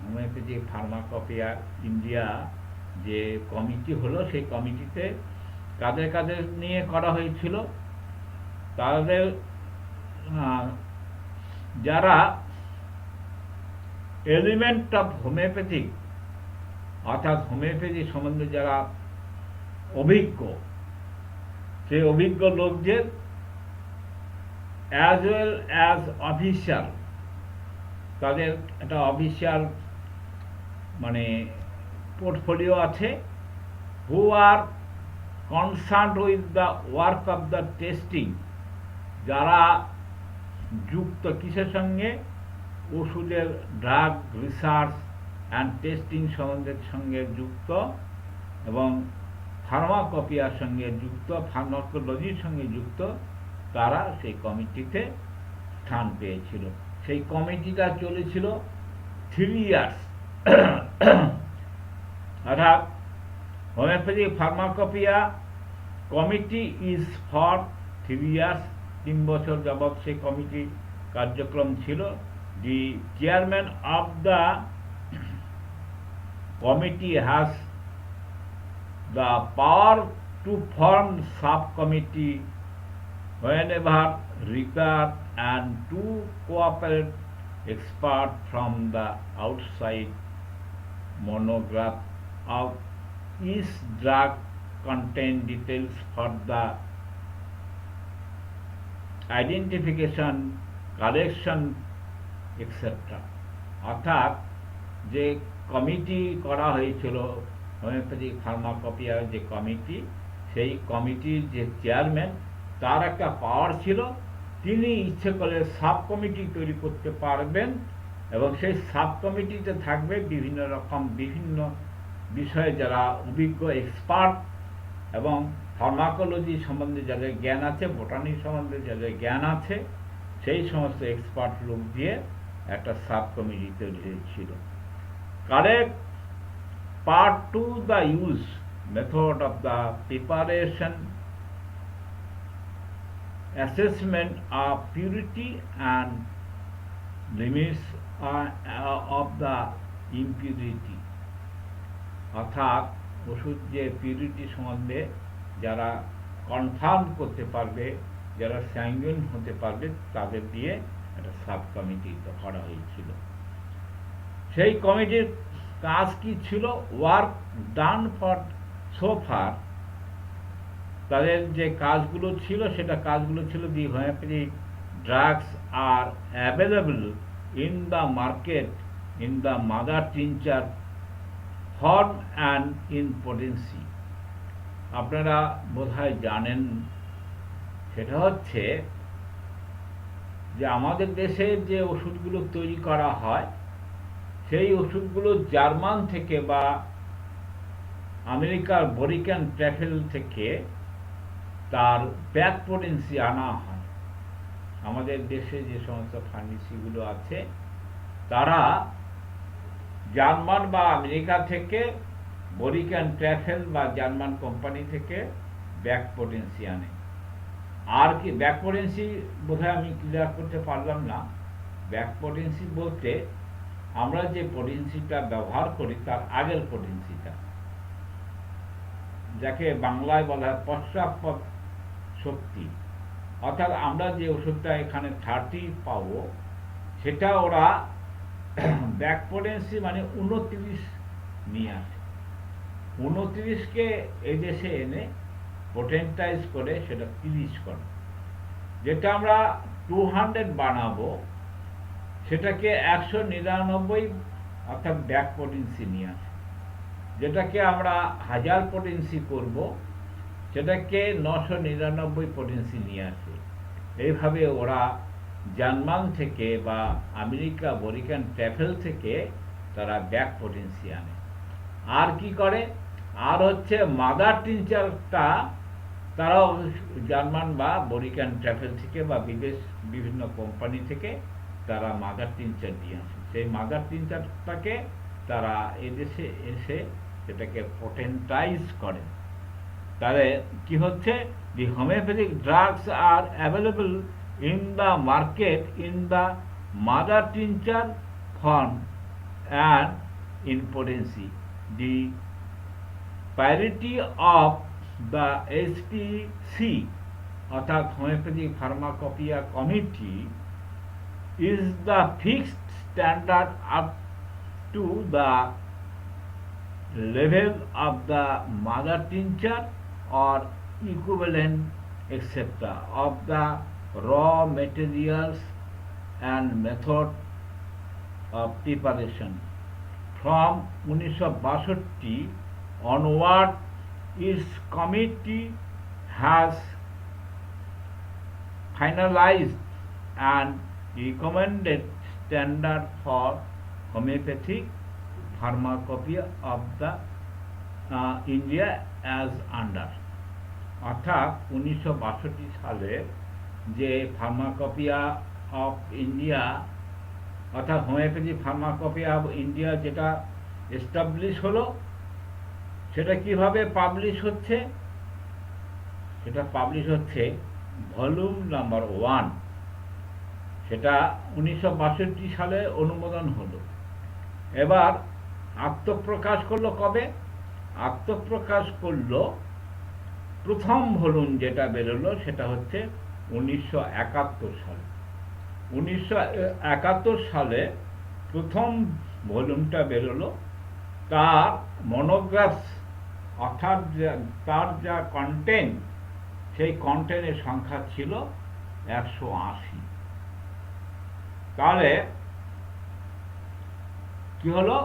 homeopathy pharmacopoeia India যে committee হলো, সেই কমিটিতে কাদের কাদের নিয়ে করা হয়েছিল? তাদের যারা এলিমেন্ট অফ হোমিওপ্যাথিক, অর্থাৎ হোমিওপ্যাথি সম্বন্ধে যারা অভিজ্ঞ, সেই অভিজ্ঞ লোকদের, অ্যাজ ওয়েল অ্যাজ অফিসার, তাদের একটা অফিসিয়াল মানে পোর্টফোলিও আছে, who are concern with the work of the testing, যারা যুক্ত কিসের সঙ্গে? ওষুধের ড্রাগ রিসার্চ অ্যান্ড টেস্টিং সম্বন্ধের সঙ্গে যুক্ত, এবং ফার্মাকোপিয়ার সঙ্গে যুক্ত, ফার্মাকোলজির সঙ্গে যুক্ত, তারা সেই কমিটিতে স্থান পেয়েছিল। সেই কমিটিটা চলেছিল 3 ইয়ার্স। অর্থাৎ homoeopathic pharmacopoeia committee is for 3 years, 3 বছর যাবৎ সেই কমিটি কার্যক্রম ছিল। দি chairman of the committee has the power to form subcommittee whenever required and to cooperate experts from the outside. Monograph of each drug contain details for the identification, correction, etc. অর্থাৎ যে committee করা হয়েছিল homeopathic ফার্মাকোপিয়ার যে committee, সেই কমিটির যে chairman, তার একটা পাওয়ার ছিল, তিনি ইচ্ছে করলে সাব কমিটি তৈরি করতে পারবেন, এবং সেই সাব কমিটিতে থাকবে বিভিন্ন বিষয়ে যারা অভিজ্ঞ এক্সপার্ট, এবং ফার্মাকোলজি সম্বন্ধে যাদের জ্ঞান আছে, বোটানি সম্বন্ধে যাদের জ্ঞান আছে, সেই সমস্ত এক্সপার্ট লোক দিয়ে একটা সাব কমিটি তৈরি হয়েছিল। Correct Part 2, the use method of the preparation, assessment of purity and limits of the impurity। অর্থাৎ ওষুধ যে পিউরিটি সম্বন্ধে যারা কনফার্ম করতে পারবে, যারা স্যাঙ্গুইন হতে পারবে, তাদের দিয়ে একটা সাব কমিটি করা হয়েছিল। সেই কমিটির কাজ কি ছিল? ওয়ার্ক ডান ফর সোফার, তাদের যে কাজগুলো ছিল, সেটা কাজগুলো ছিল, the homoeopathic drugs are available in the market in the mother tincture form and in potency. আপনারা বোধহয় জানেন, সেটা হচ্ছে যে আমাদের দেশে যে ওষুধগুলো তৈরি করা হয়, সেই ওষুধগুলো জার্মান থেকে বা আমেরিকার বরিক্যান ট্র্যাফেল থেকে তার ব্যাক পোটেন্সি আনা হয়। আমাদের দেশে যে সমস্ত ফার্মেসিগুলো আছে, তারা জার্মান বা আমেরিকা থেকে বরিক্যান ট্র্যাফেল বা জার্মান কোম্পানি থেকে ব্যাক পোটেন্সি আনে। আর কি ব্যাক পোটেন্সি বোধহয় আমি ক্লিয়ার করতে পারলাম না। ব্যাক পোটেন্সি বলতে আমরা যে পটেন্সিটা ব্যবহার করি তার আগের পটেন্সিটা, যাকে বাংলায় বলা হয় পশ্চাৎপদ শক্তি। অর্থাৎ আমরা যে ওষুধটা এখানে 30 পাবো, সেটা ওরা ব্যাক পোটেন্সি মানে 29 নিয়ে আসে। 29কে এই দেশে এনে পোটেন্টাইজ করে সেটা 30 করে। যেটা আমরা 200 বানাবো, সেটাকে 199 অর্থাৎ ব্যাক পোটেন্সি নিয়ে আসে। যেটাকে আমরা 1000 পোটেন্সি করব, সেটাকে 999 পোটেন্সি নিয়ে আসে। এইভাবে ওরা জার্মান থেকে বা আমেরিকা বরিকান ট্যাফেল থেকে তারা ব্যাক পোটেন্সি আনে। আর কি করে, আর হচ্ছে মাদার টিনচারটা তারাও জার্মান বা বরিকান ট্যাফেল থেকে বা বিদেশ বিভিন্ন কোম্পানি থেকে তারা মাদার টিনচার দিয়ে আসে। সেই মাদার টিনচারটাকে তারা এদেশে এসে সেটাকে পোটেন্টাইজ করে। তাহলে কি হচ্ছে, the homoeopathic drugs are available in the market in the mother tincture form and in potency. The priority of the HPC অর্থাৎ homoeopathic pharmacopoeia committee is the fixed standard up to the level of the mother tincture or equivalent etc. of the raw materials and method of preparation. From 1962 onward, its committee has finalized and recommended standard for homeopathic pharmacopoeia of the India as under. অর্থাৎ 1962 সালে যে pharmacopoeia of India অর্থাৎ homeopathy pharmacopoeia of India যেটা establish হলো, সেটা কিভাবে publish হচ্ছে, সেটা পাবলিশ হচ্ছে ভলিউম নাম্বার 1। সেটা 1962 সালে অনুমোদন হলো। এবার আত্মপ্রকাশ করলো কবে? আত্মপ্রকাশ করলো প্রথম ভলিউম যেটা বেরোলো সেটা হচ্ছে 1971 সালে। 1971 সালে প্রথম ভলিউমটা বেরোলো। তার মনোগ্রাফস অর্থাৎ তার যা কন্টেন্ট, সেই কন্টেন্টের সংখ্যা ছিল 180। তাহলে কি হলো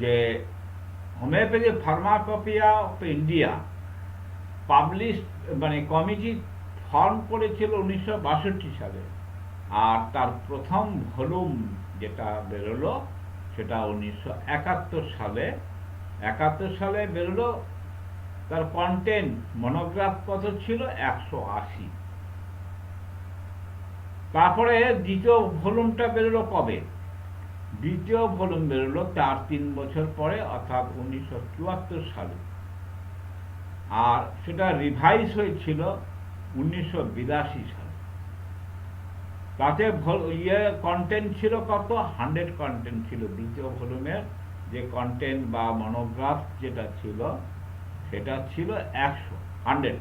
যে homeopathy pharmacopoeia of India publish মানে কমিটি ফর্ম করেছিল 1962 সালে, আর তার প্রথম ভলিউম যেটা বেরোলো সেটা 1971 সালে। 71 সালে বেরোলো। তার কন্টেন্ট মনোগ্রাফ কত ছিল? 180। তারপরে দ্বিতীয় ভলিউমটা বেরোলো কবে? দ্বিতীয় ভলিউম বেরোলো তার 3 বছর পরে, অর্থাৎ 1974 সালে। আর সেটা রিভাইজ হয়েছিল 1982 সালে। তাতে কন্টেন্ট ছিল কত? 100 কন্টেন্ট ছিল। দ্বিতীয় ভলিউমের যে কন্টেন্ট বা মনোগ্রাফ যেটা ছিল সেটা ছিল 100।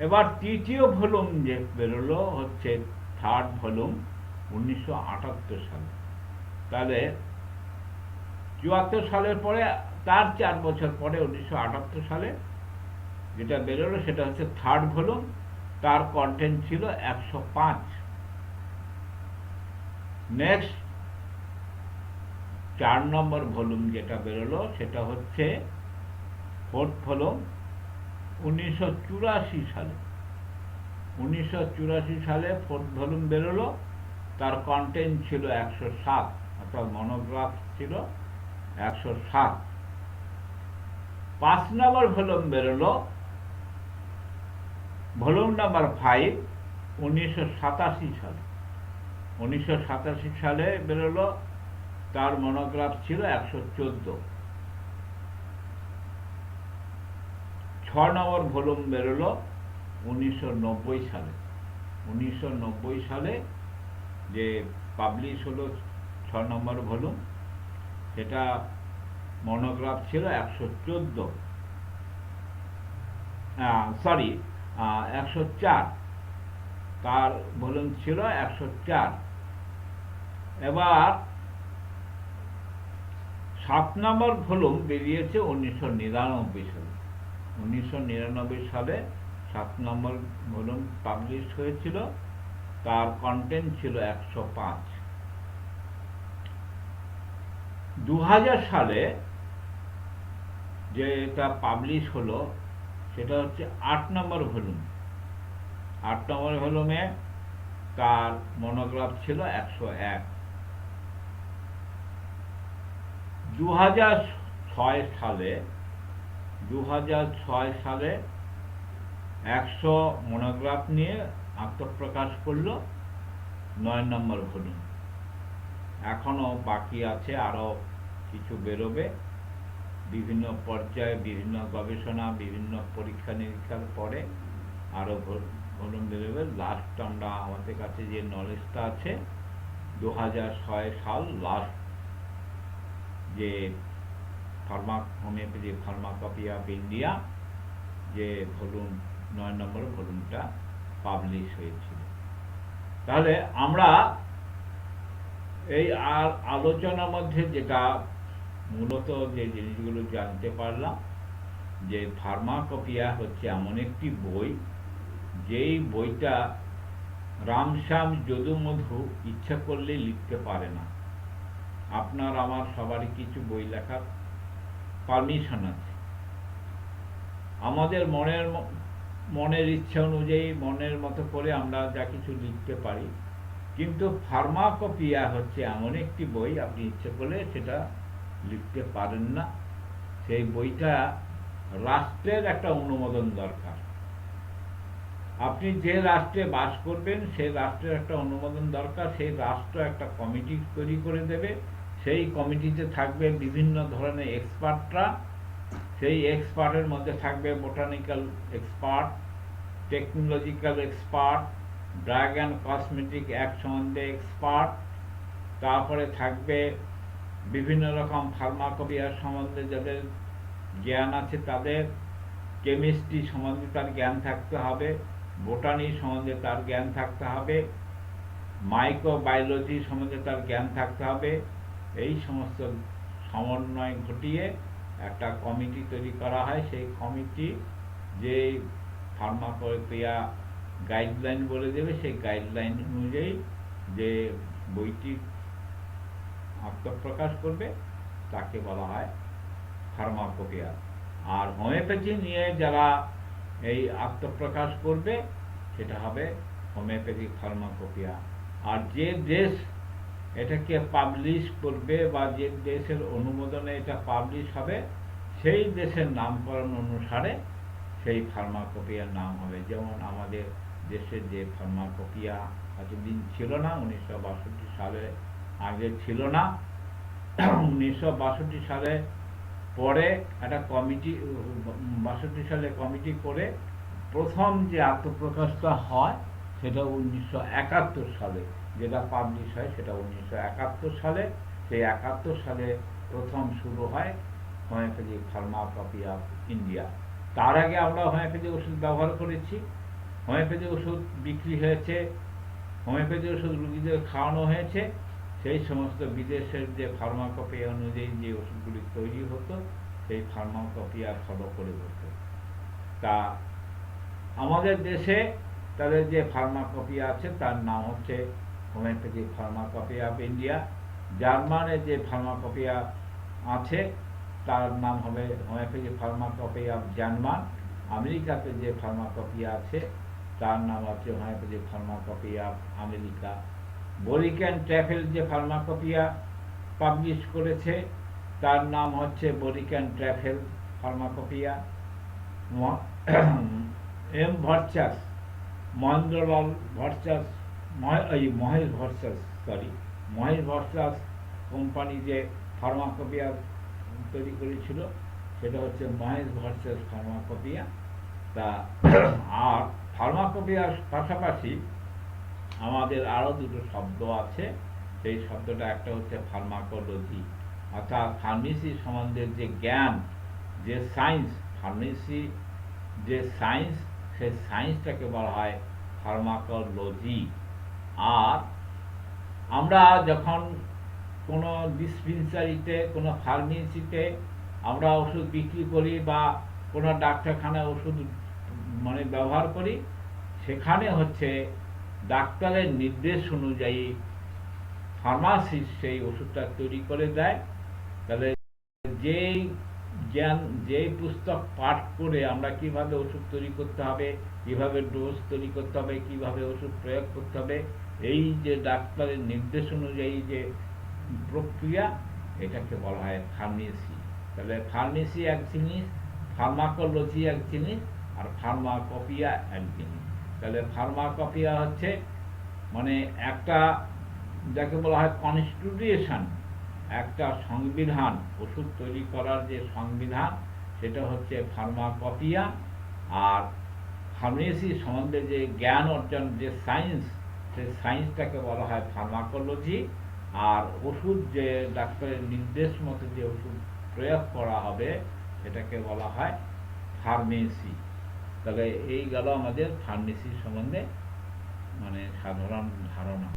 এবার তৃতীয় ভলিউম যে বেরোলো হচ্ছে থার্ড ভলিউম 1978 সালে। তাহলে 74 সালের পরে তার 4 বছর পরে 1978 সালে যেটা বেরোলো সেটা হচ্ছে থার্ড ভলিউম। তার কন্টেন্ট ছিল 105। নেক্সট 4 নম্বর ভলিউম যেটা বেরোলো সেটা হচ্ছে ফোর্থ ভলিউম 1984 সালে। 1984 সালে ফোর্থ ভলিউম বেরোলো। তার কন্টেন্ট ছিল 107, অর্থাৎ মনোগ্রাফ ছিল 107। 5 নম্বর ভলিউম বেরোলো, ভলিউম নাম্বার 5, 1987 সালে। 1987 সালে বেরোলো। তার মনোগ্রাফ ছিল 114। 6 নম্বর ভলিউম বেরোলো 1990 সালে। 1990 সালে যে পাবলিশ হলো নম্বর ভলিউম, সেটা মনোগ্রাফ ছিল 114, সরি 104, তার ভলিউম ছিল 104। এবার 7 নম্বর ভলিউম বেরিয়েছে 1999 সালে। 1999 সালে 7 নম্বর ভলিউম পাবলিশ হয়েছিল, তার কন্টেন্ট ছিল 105। 2000 সালে যেটা পাবলিশ হলো সেটা হচ্ছে 8 নম্বর ভলিউম। 8 নম্বর ভলিউমে তার মনোগ্রাফ ছিল 101। 2006 সালে 100 মনোগ্রাফ নিয়ে আত্মপ্রকাশ করলো 9 নম্বর ভলিউম। এখনো বাকি আছে, আরো কিছু বেরোবে বিভিন্ন পর্যায়ে, বিভিন্ন গবেষণা, বিভিন্ন পরীক্ষা নিরীক্ষার পরে আরো ভলিউম বেরোবে। লাস্ট আমরা আমাদের কাছে যে নলেজটা আছে 2006 সাল লাস্ট যে হোমিওপ্যাথি ফার্মাকপি অফ ইন্ডিয়া যে ভলিউম 9 নম্বর ভলিউমটা পাবলিশ হয়েছিল। তাহলে আমরা এই আলোচনার মধ্যে যেটা মূলত যে জিনিসগুলো জানতে পারলাম, যে ফার্মাকপিয়া হচ্ছে এমন একটি বই, যেই বইটা রামশ্যাম যদুমধু ইচ্ছা করলে লিখতে পারে না। আপনার আমার সবারই কিছু বই লেখার পারমিশন আছে, আমাদের মনের ইচ্ছা অনুযায়ী মনের মতো করে আমরা যা কিছু লিখতে পারি। কিন্তু ফার্মাকপিয়া হচ্ছে এমন একটি বই, আপনি ইচ্ছে করলে সেটা লিখতে পারেন না। সেই বইটা রাষ্ট্রের একটা অনুমোদন দরকার। আপনি যে রাষ্ট্রে বাস করবেন সেই রাষ্ট্রের একটা অনুমোদন দরকার। সেই রাষ্ট্র একটা কমিটি তৈরি করে দেবে, সেই কমিটিতে থাকবে বিভিন্ন ধরনের এক্সপার্টরা। সেই এক্সপার্টের মধ্যে থাকবে botanical expert, technological expert, drug and cosmetic act সম্বন্ধে এক্সপার্ট, তারপরে থাকবে বিভিন্ন রকম ফার্মাকপিয়া সম্বন্ধে যাদের জ্ঞান আছে তাদের, কেমিস্ট্রি সম্বন্ধে তার জ্ঞান থাকতে হবে, বোটানি সম্বন্ধে তার জ্ঞান থাকতে হবে, মাইক্রোবায়োলজি সম্বন্ধে তার জ্ঞান থাকতে হবে। এই সমস্ত সমন্বয় ঘটিয়ে একটা কমিটি তৈরি করা হয়। সেই কমিটি যে ফার্মাকপিয়া গাইডলাইন বলে দেবে, সেই গাইডলাইন অনুযায়ী যে বইটি আত্মপ্রকাশ করবে তাকে বলা হয় ফার্মাকপিয়া। আর হোমিওপ্যাথি নিয়ে যারা এই আত্মপ্রকাশ করবে সেটা হবে হোমিওপ্যাথিক ফার্মাকপিয়া। আর যে দেশ এটাকে পাবলিশ করবে বা যে দেশের অনুমোদনে এটা পাবলিশ হবে, সেই দেশের নামকরণ অনুসারে সেই ফার্মাকপিয়ার নাম হবে। যেমন আমাদের দেশের যে ফার্মাকপিয়া এতদিন ছিল না, 1962 সালে আগে ছিল না। 1962 সালে পরে একটা কমিটি, 62 সালে কমিটি করে প্রথম যে আত্মপ্রকাশটা হয় সেটা 1971 সালে, যেটা পাবলিশ হয় সেটা 1971 সালে। সেই 71 সালে প্রথম শুরু হয় হোমিওপ্যাথিক ফার্মাকপি অফ ইন্ডিয়া। তার আগে আমরা হোমিওপ্যাথি ওষুধ ব্যবহার করেছি, হোমিওপ্যাথি ওষুধ বিক্রি হয়েছে, হোমিওপ্যাথি ওষুধ রুগীদের খাওয়ানো হয়েছে। সেই সমস্ত বিদেশের যে ফার্মাকপিয়া অনুযায়ী যে ওষুধগুলি তৈরি হতো সেই ফার্মাকপিয়া ফলো করে হতো। তা আমাদের দেশে তাদের যে ফার্মাকপিয়া আছে তার নাম হচ্ছে হোমিওপ্যাথিক ফার্মাকপিয়া অফ ইন্ডিয়া। জার্মানের যে ফার্মাকপিয়া আছে তার নাম হবে হোমিওপ্যাথিক ফার্মাকপিয়া অফ জার্মান। আমেরিকাতে যে ফার্মাকপিয়া আছে তার নাম হচ্ছে হোমিওপ্যাথিক ফার্মাকপিয়া অফ আমেরিকা। বরিক্যান ট্র্যাফেল যে ফার্মাকপিয়া পাবলিশ করেছে তার নাম হচ্ছে বরিক্যান ট্র্যাফেল ফার্মাকপিয়া। এম ভার্চাস, মহেন্দ্রলাল ভার্চাস, মহেশ ভার্চাস কোম্পানি যে ফার্মাকপিয়া তৈরি করেছিল সেটা হচ্ছে মহেশ ভার্চাস ফার্মাকপিয়া। তা আর ফার্মাকপিয়ার পাশাপাশি আমাদের আরও দুটো শব্দ আছে, সেই শব্দটা একটা হচ্ছে ফার্মাকোলজি, অর্থাৎ ফার্মেসি সম্বন্ধে যে জ্ঞান, যে সায়েন্স, ফার্মেসি যে সায়েন্স, সেই সায়েন্সটাকে বলা হয় ফার্মাকোলজি। আর আমরা যখন কোনো ডিসপেন্সারিতে, কোনো ফার্মেসিতে আমরা ওষুধ বিক্রি করি বা কোনো ডাক্তারখানায় ওষুধ মানে ব্যবহার করি, সেখানে হচ্ছে ডাক্তারের নির্দেশ অনুযায়ী ফার্মাসিস্ট সেই ওষুধটা তৈরি করে দেয়। তাহলে যেই জ্ঞান, যেই পুস্তক পাঠ করে আমরা কিভাবে ওষুধ তৈরি করতে হবে, কিভাবে ডোজ তৈরি করতে হবে, কিভাবে ওষুধ প্রয়োগ করতে হবে, এই যে ডাক্তারের নির্দেশ অনুযায়ী যে প্রক্রিয়া, এটাকে বলা হয় ফার্মেসি। তাহলে ফার্মেসি এক জিনিস, ফার্মাকোলজি এক জিনিস, আর ফার্মাকপিয়া এক জিনিস। তাহলে ফার্মাকপিয়া হচ্ছে মানে একটা, যাকে বলা হয় কনস্টিটিউশন, একটা সংবিধান, ওষুধ তৈরি করার যে সংবিধান, সেটা হচ্ছে ফার্মাকপিয়া। আর ফার্মেসি সম্বন্ধে যে জ্ঞান অর্জন, যে সায়েন্স, সেই সায়েন্সটাকে বলা হয় ফার্মাকোলজি। আর ওষুধ যে ডাক্তারের নির্দেশ মতো যে ওষুধ প্রয়োগ করা হবে, সেটাকে বলা হয় ফার্মেসি। তাহলে এই গেল আমাদের ফার্মেসি সম্বন্ধে মানে সাধারণ ধারণা।